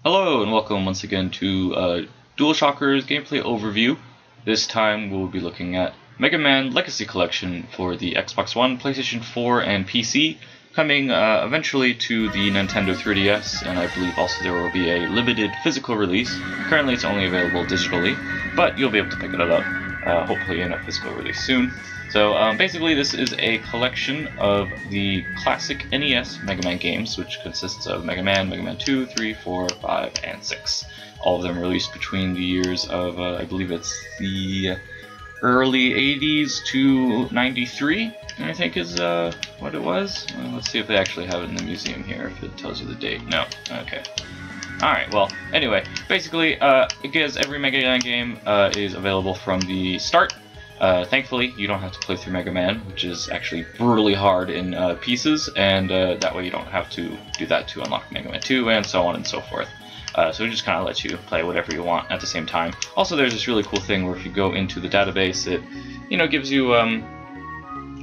Hello and welcome once again to DualShockers gameplay overview. This time we'll be looking at Mega Man Legacy Collection for the Xbox One, PlayStation 4, and PC, coming eventually to the Nintendo 3DS, and I believe also there will be a limited physical release. Currently it's only available digitally, but you'll be able to pick it up hopefully in a physical release soon. So basically this is a collection of the classic NES Mega Man games, which consists of Mega Man, Mega Man 2, 3, 4, 5, and 6. All of them released between the years of, I believe it's the early 80s to 93, I think is what it was. Let's see if they actually have it in the museum here, if it tells you the date. No, okay. Alright, well, anyway, basically, because every Mega Man game is available from the start. Thankfully, you don't have to play through Mega Man, which is actually brutally hard in pieces, and that way you don't have to do that to unlock Mega Man 2, and so on and so forth. So it just kind of lets you play whatever you want at the same time. Also, there's this really cool thing where if you go into the database, it, gives you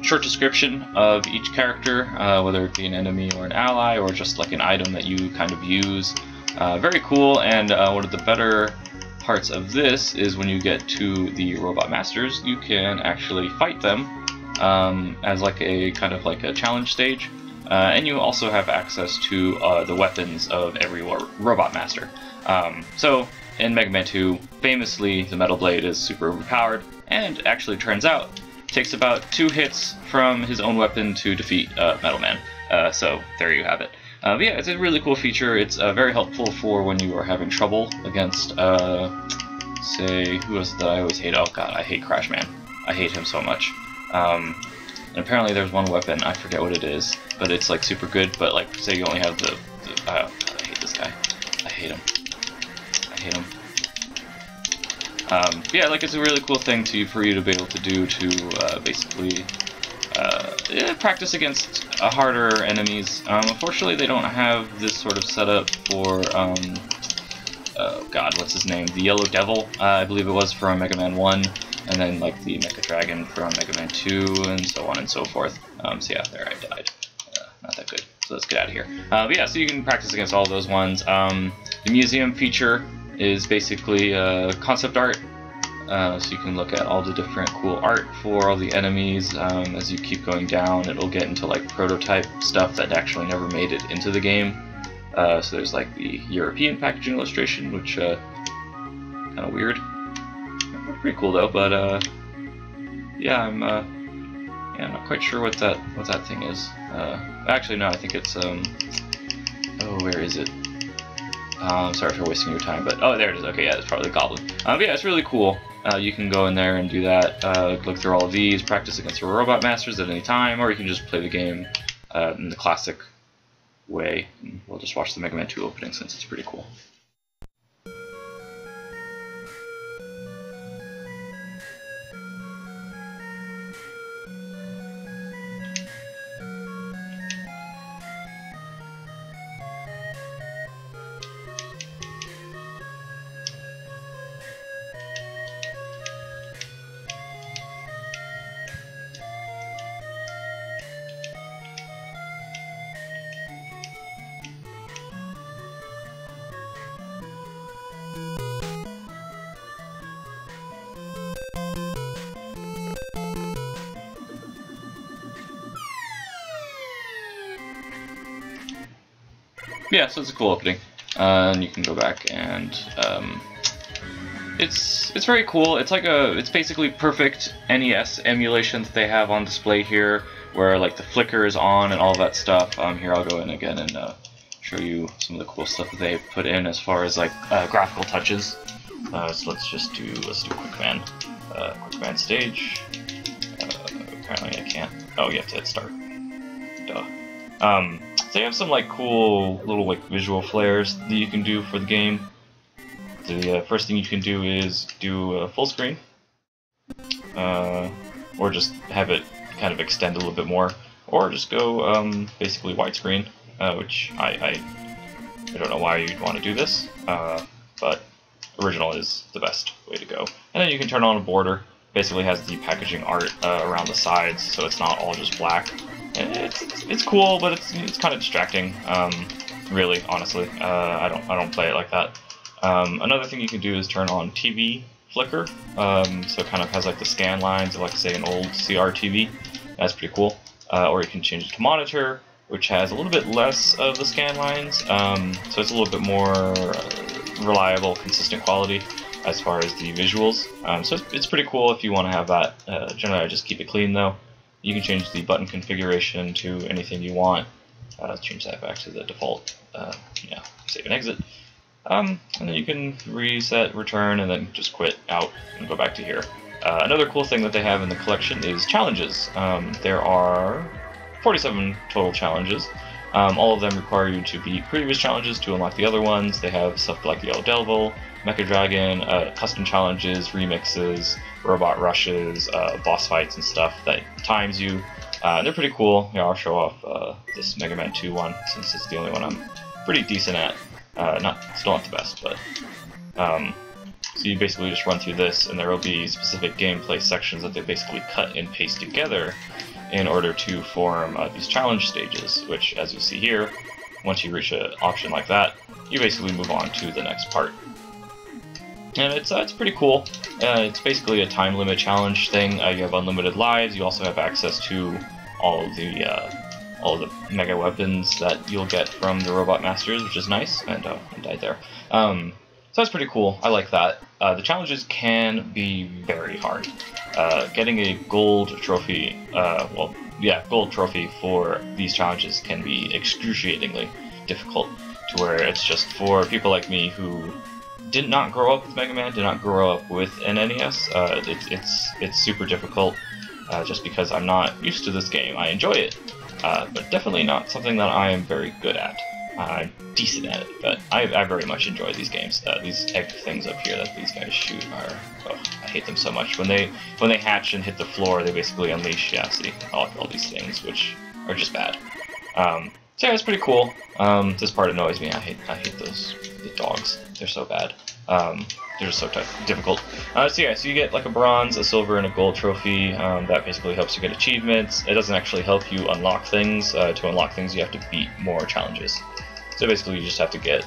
short description of each character, whether it be an enemy or an ally, or just like an item that you kind of use. Very cool, and one of the better parts of this is when you get to the Robot Masters, you can actually fight them as like a kind of like a challenge stage, and you also have access to the weapons of every Robot Master. So in Mega Man 2, famously, the Metal Blade is super overpowered, and actually turns out takes about 2 hits from his own weapon to defeat Metal Man. So there you have it. But yeah, it's a really cool feature. It's very helpful for when you are having trouble against, say, who is it that I always hate? Oh god, I hate Crash Man. I hate him so much. And apparently there's one weapon, I forget what it is, but it's like super good, but like, say you only have the oh god, I hate this guy. I hate him. I hate him. Yeah, like it's a really cool thing for you to be able to do to basically practice against harder enemies. Unfortunately, they don't have this sort of setup for, oh god, what's his name? The Yellow Devil, I believe it was from Mega Man 1, and then like the Mecha Dragon from Mega Man 2, and so on and so forth. So yeah, there I died. Not that good. So let's get out of here. But yeah, so you can practice against all those ones. The museum feature is basically concept art. So you can look at all the different cool art for all the enemies. As you keep going down, it'll get into like prototype stuff that actually never made it into the game. So there's like the European packaging illustration, which kind of weird. Pretty cool though, but yeah, I'm not quite sure what that thing is. Actually, no, I think it's oh, where is it? Sorry for wasting your time, but oh, there it is. Okay, yeah, it's probably the Goblin. But yeah, it's really cool. You can go in there and do that, look through all of these, practice against the Robot Masters at any time, or you can just play the game in the classic way. We'll just watch the Mega Man 2 opening since it's pretty cool. Yeah, so it's a cool opening, and you can go back and it's very cool. It's basically perfect NES emulation that they have on display here, where like the flicker is on and all that stuff. Here I'll go in again and show you some of the cool stuff that they put in as far as like graphical touches. So let's do Quick Man stage. Apparently I can't. Oh, you have to hit start. Duh. So you have some like cool little like visual flares that you can do for the game. The first thing you can do is do a full screen, or just have it kind of extend a little bit more, or just go basically widescreen, which I don't know why you'd want to do this, but original is the best way to go. And then you can turn on a border. Basically has the packaging art around the sides, so it's not all just black. And it's cool, but it's kind of distracting. really, honestly. I don't play it like that. Another thing you can do is turn on TV flicker. So it kind of has like the scan lines of like say an old CRTV. That's pretty cool. Or you can change it to monitor, which has a little bit less of the scan lines. So it's a little bit more reliable, consistent quality as far as the visuals. So it's pretty cool if you want to have that. Generally I just keep it clean though. You can change the button configuration to anything you want. Change that back to the default. Yeah, save and exit. And then you can reset, return, and then just quit out and go back to here. Another cool thing that they have in the collection is challenges. There are 47 total challenges. All of them require you to beat previous challenges to unlock the other ones. They have stuff like the Yellow Devil, Mecha Dragon, custom challenges, remixes, robot rushes, boss fights and stuff that times you. They're pretty cool. Here, I'll show off this Mega Man 2 one since it's the only one I'm pretty decent at. Still not the best, but so you basically just run through this, and there will be specific gameplay sections that they basically cut and paste together in order to form these challenge stages. Which, as you see here, once you reach an option like that, you basically move on to the next part. And it's pretty cool. It's basically a time limit challenge thing. You have unlimited lives. You also have access to all of the mega weapons that you'll get from the Robot Masters, which is nice. And I died there. So that's pretty cool. I like that. The challenges can be very hard. Getting a gold trophy, gold trophy for these challenges can be excruciatingly difficult. To where it's just for people like me who did not grow up with Mega Man, did not grow up with an NES. It's super difficult just because I'm not used to this game. I enjoy it, but definitely not something that I am very good at. I'm decent at it, but I very much enjoy these games. These egg things up here that these guys shoot are, I hate them so much. When they hatch and hit the floor, they basically unleash, all these things, which are just bad. So yeah, it's pretty cool. This part annoys me. I hate the dogs. They're so bad. They're just so difficult. So you get like a bronze, a silver, and a gold trophy. That basically helps you get achievements. It doesn't actually help you unlock things. To unlock things, you have to beat more challenges. So basically, you just have to get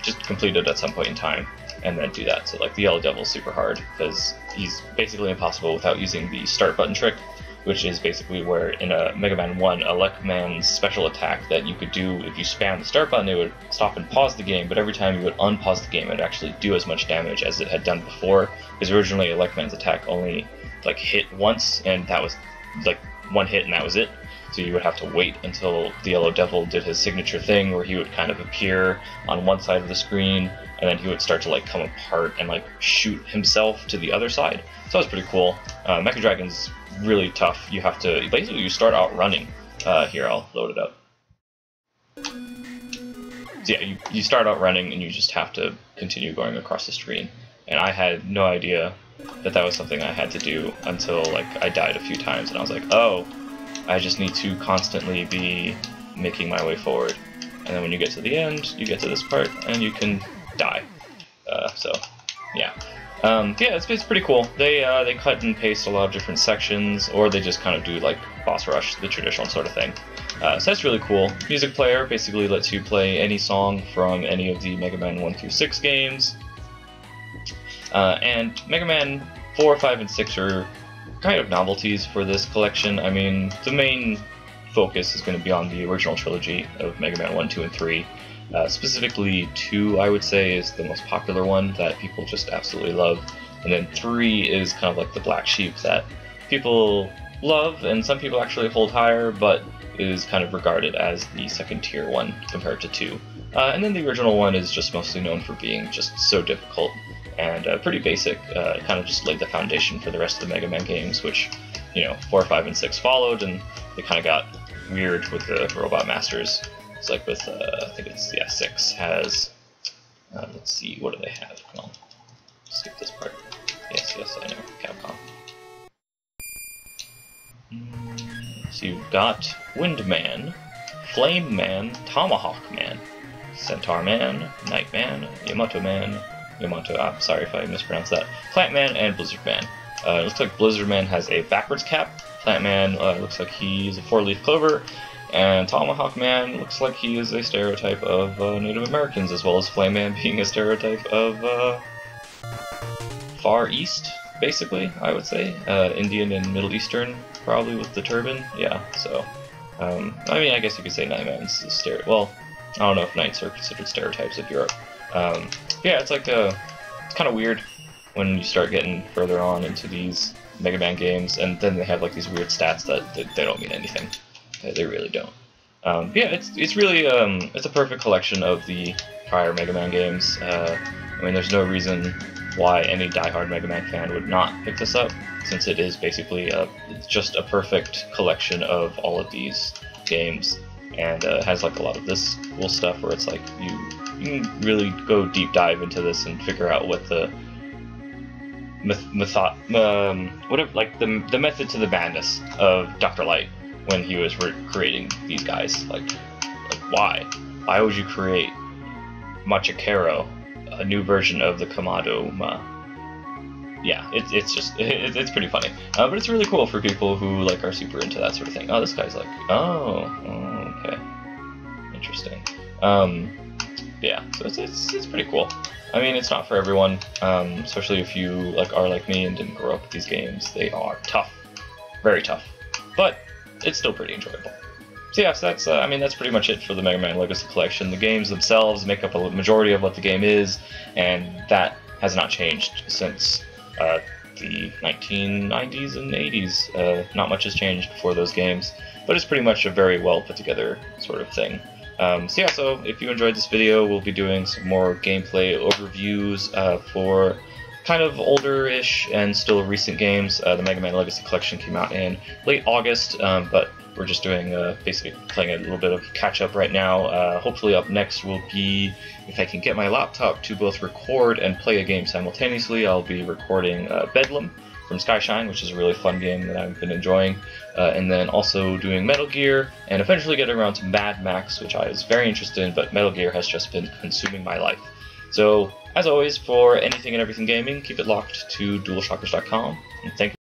just complete it at some point in time, and then do that. So like the Yellow Devil is super hard because he's basically impossible without using the start button trick, which is basically where in a Mega Man 1, Elecman's special attack that you could do if you spam the start button, it would stop and pause the game, but every time you would unpause the game, it would actually do as much damage as it had done before, because originally Elecman's attack only like hit once, and that was like one hit and that was it. So you would have to wait until the Yellow Devil did his signature thing where he would kind of appear on one side of the screen, and then he would start to like come apart and like shoot himself to the other side. So that's pretty cool. Mecha Dragon's really tough. You have to basically you start out running. Here, I'll load it up. So yeah, you start out running and you just have to continue going across the screen. And I had no idea that that was something I had to do until like I died a few times, and I was like, oh, I just need to constantly be making my way forward. And then when you get to the end, you get to this part and you can die. So yeah. Yeah, it's pretty cool. They cut and paste a lot of different sections, or they just kind of do like boss rush, the traditional sort of thing. So that's really cool. Music player basically lets you play any song from any of the Mega Man 1 through 6 games. And Mega Man 4, 5, and 6 are kind of novelties for this collection. I mean, the main focus is going to be on the original trilogy of Mega Man 1, 2, and 3. Specifically 2, I would say, is the most popular one that people just absolutely love. And then 3 is kind of like the black sheep that people love, and some people actually hold higher, but is kind of regarded as the second tier one compared to 2. And then the original one is just mostly known for being just so difficult and pretty basic. Kind of just laid the foundation for the rest of the Mega Man games, which, 4, 5, and 6 followed, and they kind of got weird with the Robot Masters. It's like with, I think it's, 6 has, let's see, what do they have? Come on, skip this part. Yes, I know, Capcom. So you've got Wind Man, Flame Man, Tomahawk Man, Centaur Man, Night Man, Yamato Man, I'm sorry if I mispronounced that, Plant Man, and Blizzard Man. It looks like Blizzard Man has a backwards cap. Plant Man looks like he's a 4-leaf clover. And Tomahawk Man looks like he is a stereotype of Native Americans, as well as Flame Man being a stereotype of Far East, basically, I would say. Indian and Middle Eastern, probably with the turban. Yeah, so. I mean, I guess you could say Nightman's a stereotype. Well, I don't know if Knights are considered stereotypes of Europe. Yeah, it's like it's kind of weird when you start getting further on into these Mega Man games, and then they have like these weird stats that they don't mean anything. They really don't. Yeah, it's really it's a perfect collection of the prior Mega Man games. I mean, there's no reason why any diehard Mega Man fan would not pick this up, since it is basically it's just a perfect collection of all of these games, and has like a lot of this cool stuff where it's like you can really go deep dive into this and figure out what the whatever, like the method to the madness of Dr. Light when he was creating these guys. Like why would you create Machikaro, a new version of the Kamado? Yeah, it's pretty funny, but it's really cool for people who like are super into that sort of thing. Oh, this guy's like, okay, interesting. Yeah, so it's pretty cool. I mean, it's not for everyone, especially if you are like me and didn't grow up with these games. They are tough, very tough, but it's still pretty enjoyable. So yeah, so that's pretty much it for the Mega Man Legacy Collection. The games themselves make up a majority of what the game is, and that has not changed since the 1990s and 80s. Not much has changed for those games, but it's pretty much a very well put together sort of thing. So yeah, so if you enjoyed this video, we'll be doing some more gameplay overviews for kind of older-ish and still recent games. The Mega Man Legacy Collection came out in late August, but we're just doing basically playing a little bit of catch-up right now. Hopefully up next will be, if I can get my laptop to both record and play a game simultaneously, I'll be recording Bedlam from Skyshine, which is a really fun game that I've been enjoying, and then also doing Metal Gear, and eventually getting around to Mad Max, which I was very interested in, but Metal Gear has just been consuming my life. So, as always, for anything and everything gaming, keep it locked to DualShockers.com, and thank you.